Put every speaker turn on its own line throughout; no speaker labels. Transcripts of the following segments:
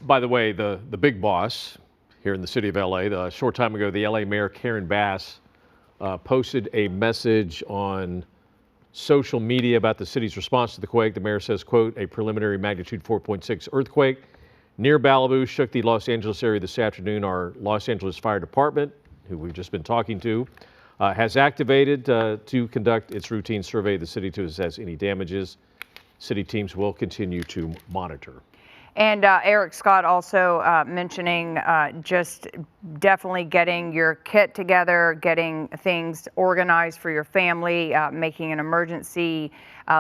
By the way, the big boss here in the city of LA, a short time ago, the LA Mayor Karen Bass posted a message on social media about the city's response to the quake. The mayor says, quote, a preliminary magnitude 4.6 earthquake near Malibu shook the Los Angeles area this afternoon. Our Los Angeles Fire Department, who we've just been talking to, has activated to conduct its routine survey of the city to assess any damages. City teams will continue to monitor.
And Eric Scott also mentioning just definitely getting your kit together, getting things organized for your family, making an emergency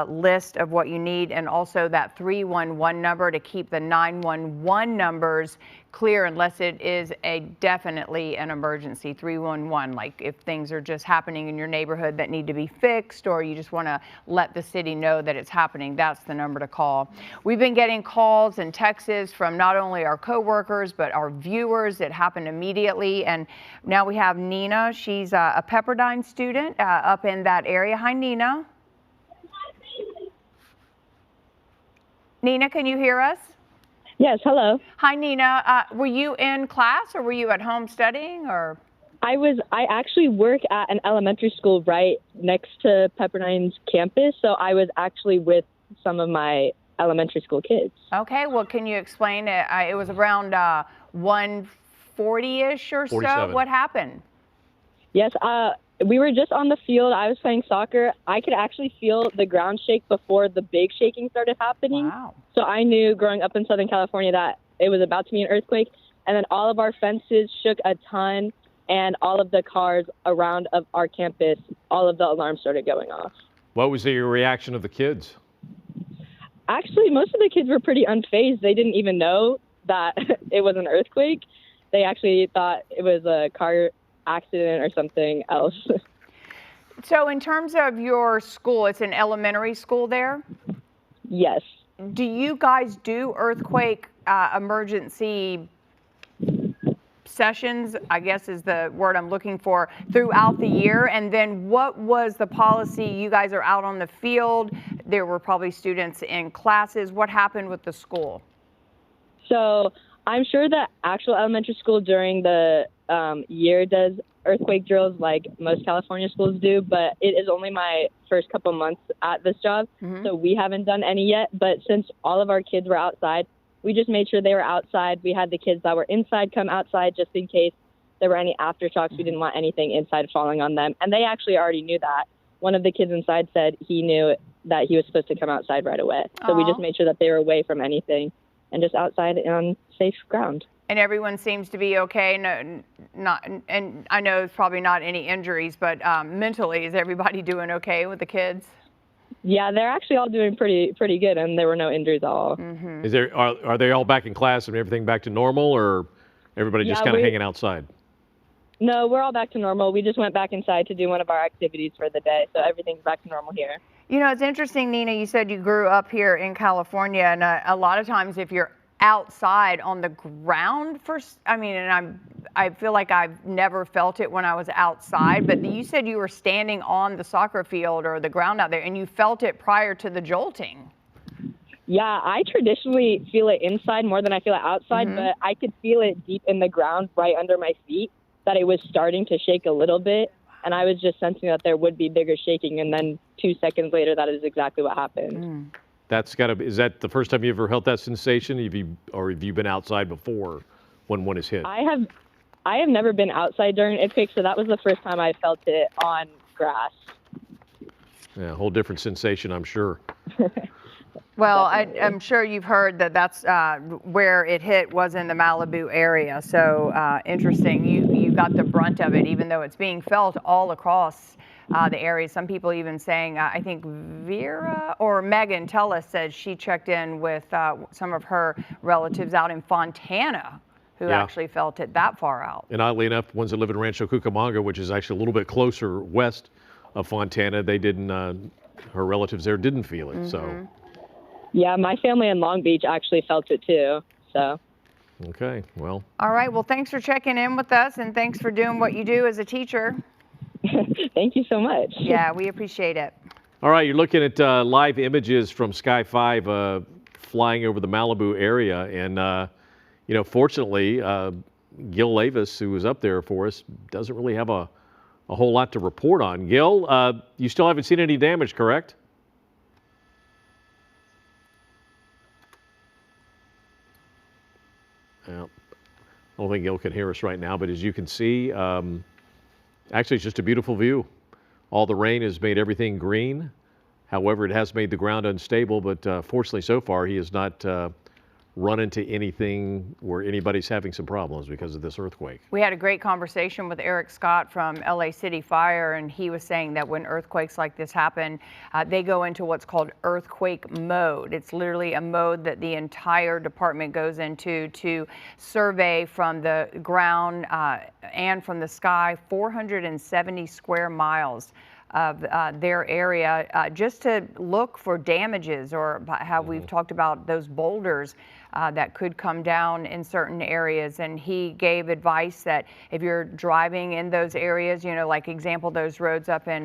list of what you need, and also that 311 number to keep the 911 numbers clear unless it is definitely an emergency. 311, like if things are just happening in your neighborhood that need to be fixed, or you just want to let the city know that it's happening, that's the number to call. We've been getting calls and texts from not only our coworkers but our viewers. It happened immediately, and now we have Nina. She's a Pepperdine student up in that area. Hi, Nina. Nina, can you hear us?
Yes, hello.
Hi, Nina. Were you in class or were you at home studying, or?
I actually work at an elementary school right next to Pepperdine's campus, so I was actually with some of my elementary school kids.
Okay, well, can you explain it? It was around 1:40-ish or
47.
so. What happened?
Yes, we were just on the field. I was playing soccer. I could actually feel the ground shake before the big shaking started happening.
Wow.
So I knew growing up in Southern California that it was about to be an earthquake. And then all of our fences shook a ton, and all of the cars around of our campus, all of the alarms started going off.
What was the reaction of the kids?
Actually, most of the kids were pretty unfazed. They didn't even know that it was an earthquake. They actually thought it was a car accident or something else.
So in terms of your school, it's an elementary school there?
Yes.
Do you guys do earthquake emergency sessions, I guess is the word I'm looking for, throughout the year? And then what was the policy? You guys are out on the field. There were probably students in classes. What happened with the school?
So I'm sure that actual elementary school during the year does earthquake drills like most California schools do, but it is only my first couple months at this job, so we haven't done any yet. But since all of our kids were outside, we just made sure they were outside. We had the kids that were inside come outside just in case there were any aftershocks. We didn't want anything inside falling on them, and they actually already knew that. One of the kids inside said he knew that he was supposed to come outside right away, so we just made sure that they were away from anything and just outside on safe ground.
And everyone seems to be okay. No, and I know it's probably not any injuries, but mentally, is everybody doing okay with the kids?
Yeah, they're actually all doing pretty good, and there were no injuries at all.
Is there are they all back in class and everything back to normal, or everybody just kind of hanging outside?
No, we're all back to normal. We just went back inside to do one of our activities for the day, so everything's back to normal here.
You know, it's interesting, Nina, you said you grew up here in California, and a lot of times if you're outside on the ground and I feel like I've never felt it when I was outside, but you said you were standing on the soccer field or the ground out there and you felt it prior to the jolting.
Yeah, I traditionally feel it inside more than I feel it outside, but I could feel it deep in the ground right under my feet, that it was starting to shake a little bit, and I was just sensing that there would be bigger shaking, and then 2 seconds later, that is exactly what happened.
That's got to be, is that the first time you ever felt that sensation? Have you been outside before when one is hit?
I have never been outside during an earthquake, so that was the first time I felt it on grass.
Yeah, a whole different sensation, I'm sure.
Well, I'm sure you've heard that that's where it hit was in the Malibu area. So interesting. You got the brunt of it, even though it's being felt all across the area. Some people even saying, I think Vera or Megan Tellis said she checked in with some of her relatives out in Fontana who actually felt it that far out.
And oddly enough, ones that live in Rancho Cucamonga, which is actually a little bit closer west of Fontana, they didn't, her relatives there didn't feel it. So.
Yeah, my family in Long Beach actually felt it too, so.
Okay, well.
All right, well, thanks for checking in with us, and thanks for doing what you do as a teacher.
Thank you so much.
Yeah, we appreciate it.
All right, you're looking at live images from Sky 5. flying over the Malibu area. And, you know, fortunately, Gil Lavis, who was up there for us, doesn't really have a whole lot to report on. Gil, you still haven't seen any damage, correct? Well, I don't think Gil can hear us right now, but as you can see, actually it's just a beautiful view. All the rain has made everything green. However, it has made the ground unstable, but fortunately so far he has not run into anything where anybody's having some problems because of this earthquake.
We had a great conversation with Eric Scott from LA City Fire, and he was saying that when earthquakes like this happen, they go into what's called earthquake mode. It's literally a mode that the entire department goes into to survey from the ground and from the sky 470 square miles of their area, just to look for damages, or how we've talked about those boulders that could come down in certain areas. And he gave advice that if you're driving in those areas, you know, like example, those roads up in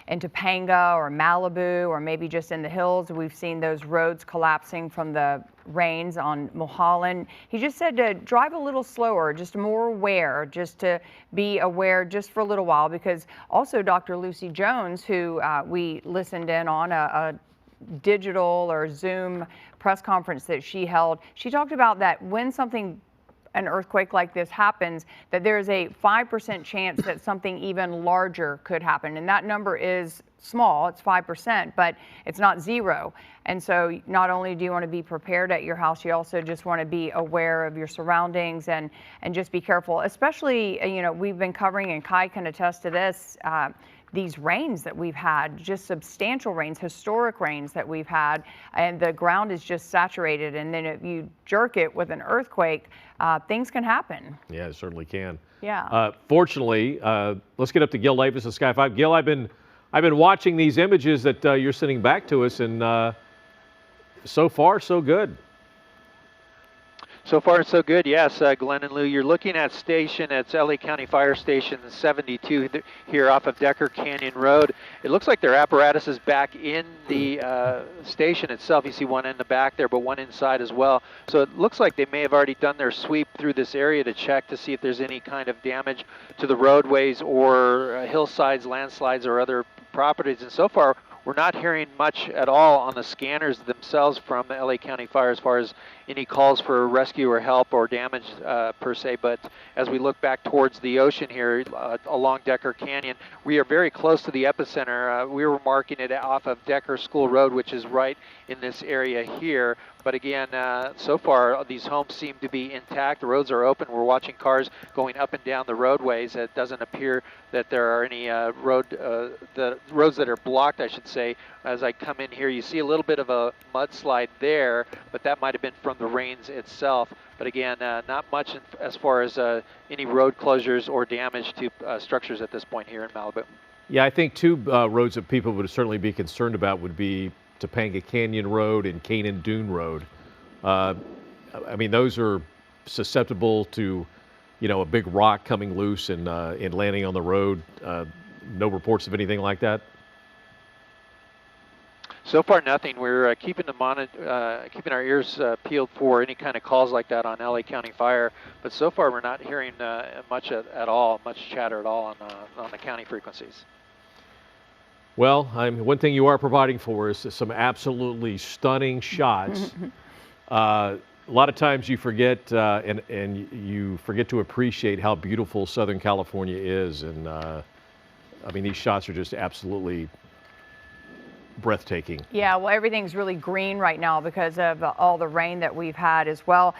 Topanga or Malibu, or maybe just in the hills, we've seen those roads collapsing from the rains on Mulholland. He just said to drive a little slower, just more aware, just to be aware just for a little while, because also Dr. Lucy Jones, who we listened in on a digital or Zoom press conference that she held, she talked about that when an earthquake like this happens, that there's a 5% chance that something even larger could happen. And that number is small, it's 5%, but it's not zero. And so not only do you want to be prepared at your house, you also just want to be aware of your surroundings and just be careful. Especially, you know, we've been covering, and Kai can attest to this, these rains that we've had, just substantial rains, historic rains that we've had, and the ground is just saturated. And then if you jerk it with an earthquake, things can happen.
Yeah, it certainly can.
Yeah.
Fortunately, let's get up to Gil Lavis of Sky 5. Gil, I've been watching these images that you're sending back to us, and so far, so good.
So far, so good. Yes, Glenn and Lou, you're looking at it's LA County Fire Station 72 here off of Decker Canyon Road. It looks like their apparatus is back in the station itself. You see one in the back there, but one inside as well. So it looks like they may have already done their sweep through this area to check to see if there's any kind of damage to the roadways or hillsides, landslides, or other properties. And so far, we're not hearing much at all on the scanners themselves from the LA County Fire as far as any calls for rescue or help or damage per se. But as we look back towards the ocean here along Decker Canyon, we are very close to the epicenter. We were marking it off of Decker School Road, which is right in this area here. But again, so far these homes seem to be intact. The roads are open. We're watching cars going up and down the roadways. It doesn't appear that there are any the roads that are blocked, I should say. As I come in here, you see a little bit of a mudslide there, but that might have been from the rains itself. But again, not much as far as any road closures or damage to structures at this point here in Malibu.
Yeah, I think two roads that people would certainly be concerned about would be Topanga Canyon Road and Canaan Dune Road. I mean, those are susceptible to, you know, a big rock coming loose and landing on the road. No reports of anything like that?
So far, nothing. We're keeping keeping our ears peeled for any kind of calls like that on LA County Fire. But so far, we're not hearing much at all, much chatter at all on the county frequencies.
Well, one thing you are providing for us is some absolutely stunning shots. A lot of times you forget and you forget to appreciate how beautiful Southern California is. And I mean, these shots are just absolutely breathtaking.
Yeah, well, everything's really green right now because of all the rain that we've had as well.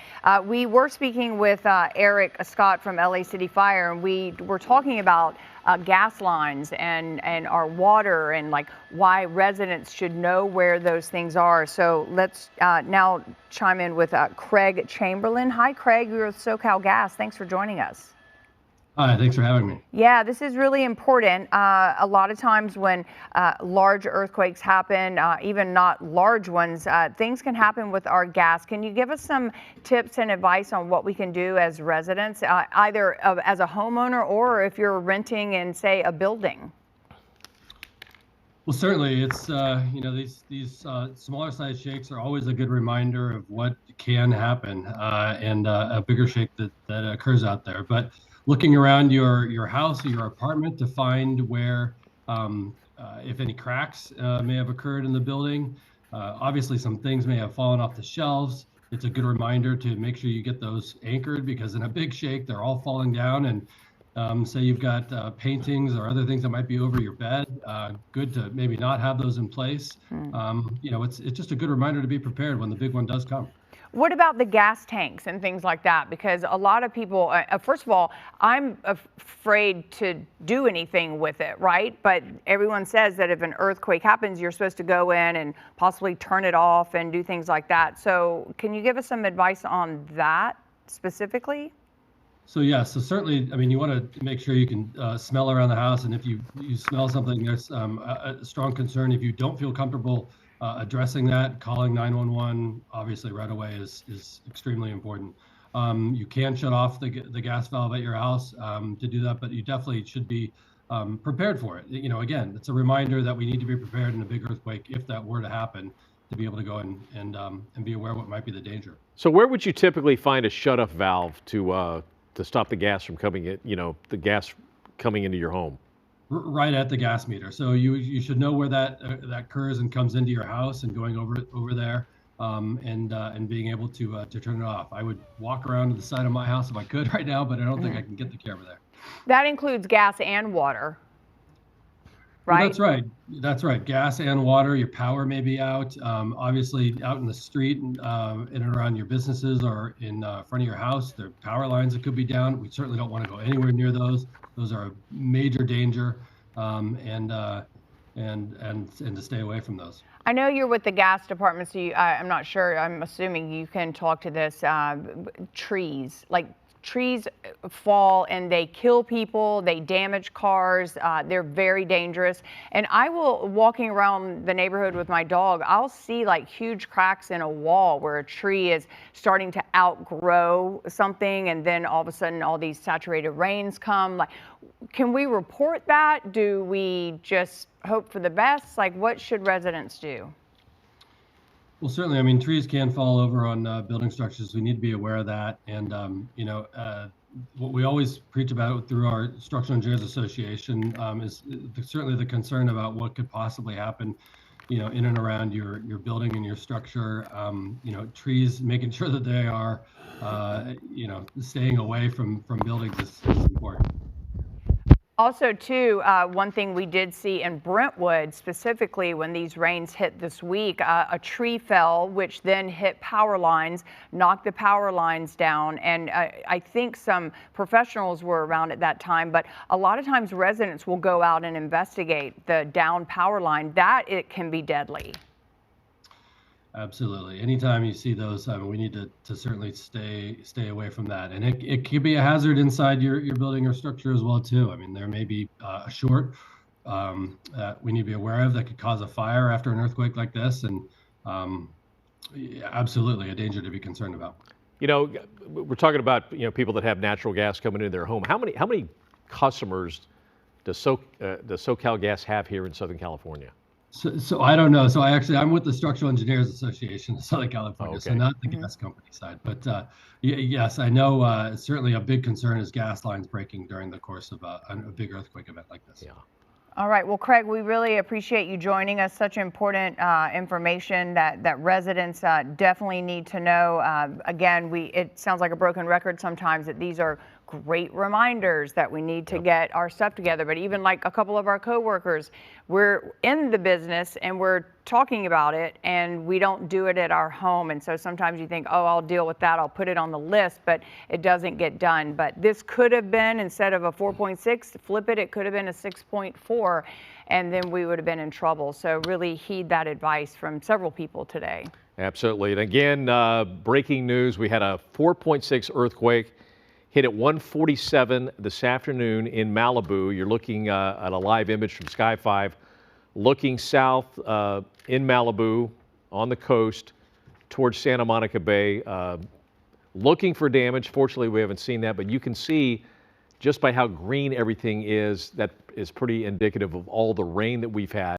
We were speaking with Eric Scott from LA City Fire, and we were talking about gas lines and our water, and like why residents should know where those things are. So let's now chime in with Craig Chamberlain. Hi, Craig. You're with SoCal Gas. Thanks for joining us.
Hi, thanks for having me.
Yeah, this is really important. A lot of times when large earthquakes happen, even not large ones, things can happen with our gas. Can you give us some tips and advice on what we can do as residents, either as a homeowner or if you're renting in, say, a building?
Well, certainly, it's these smaller size shakes are always a good reminder of what can happen, and a bigger shake that occurs out there. But looking around your house or your apartment to find where, if any cracks may have occurred in the building, obviously some things may have fallen off the shelves. It's a good reminder to make sure you get those anchored, because in a big shake, they're all falling down. And say you've got paintings or other things that might be over your bed, good to maybe not have those in place. It's just a good reminder to be prepared when the big one does come.
What about the gas tanks and things like that? Because a lot of people, first of all, I'm afraid to do anything with it, right? But everyone says that if an earthquake happens, you're supposed to go in and possibly turn it off and do things like that. So can you give us some advice on that specifically?
So yeah, so certainly, I mean, you want to make sure you can smell around the house, and if you smell something, there's a strong concern. If you don't feel comfortable addressing that, calling 911 obviously right away is extremely important. You can shut off the gas valve at your house to do that, but you definitely should be prepared for it. Again, it's a reminder that we need to be prepared in a big earthquake if that were to happen, to be able to go and be aware of what might be the danger.
So where would you typically find a shut-off valve to stop the gas from coming in, the gas coming into your home?
Right at the gas meter. So you should know where that occurs and comes into your house, and going over there and being able to turn it off. I would walk around to the side of my house if I could right now, but I don't think I can get the camera there.
That includes gas and water, right?
Well, that's right. That's right. Gas and water. Your power may be out. Obviously, out in the street in and around your businesses or in front of your house, there are power lines that could be down. We certainly don't want to go anywhere near those. Those are a major danger, and to stay away from those.
I know you're with the gas department, so I'm not sure. I'm assuming you can talk to this. Trees, like trees fall and they kill people, they damage cars, they're very dangerous. And walking around the neighborhood with my dog, I'll see like huge cracks in a wall where a tree is starting to outgrow something, and then all of a sudden all these saturated rains come. Like, can we report that? Do we just hope for the best? Like, what should residents do?
Well, certainly. I mean, trees can fall over on building structures. We need to be aware of that. And, what we always preach about through our Structural Engineers Association is certainly the concern about what could possibly happen, in and around your building and your structure. Trees, making sure that they are, staying away from buildings is important.
Also, too, one thing we did see in Brentwood, specifically when these rains hit this week, a tree fell, which then hit power lines, knocked the power lines down. And I think some professionals were around at that time, but a lot of times residents will go out and investigate the down power line. That it can be deadly.
Absolutely. Anytime you see those, we need to certainly stay away from that. And it could be a hazard inside your building or structure as well, too. I mean, there may be a short that we need to be aware of that could cause a fire after an earthquake like this. And absolutely a danger to be concerned about.
We're talking about, people that have natural gas coming into their home. How many customers does SoCal Gas have here in Southern California?
So I don't know. So I'm with the Structural Engineers Association of Southern California,
Okay.
so not the gas company side. But yes, I know certainly a big concern is gas lines breaking during the course of a big earthquake event like this.
Yeah.
All right. Well, Craig, we really appreciate you joining us. Such important information that residents definitely need to know. Again, it sounds like a broken record sometimes that these are great reminders that we need to get our stuff together. But even like a couple of our coworkers, we're in the business and we're talking about it and we don't do it at our home. And so sometimes you think, oh, I'll deal with that. I'll put it on the list, but it doesn't get done. But this could have been, instead of a 4.6, flip it, it could have been a 6.4, and then we would have been in trouble. So really heed that advice from several people today. Absolutely.
And again, breaking news, we had a 4.6 earthquake hit at 1:47 this afternoon in Malibu. You're looking at a live image from Sky 5, looking south in Malibu on the coast towards Santa Monica Bay, looking for damage. Fortunately, we haven't seen that, but you can see just by how green everything is, that is pretty indicative of all the rain that we've had.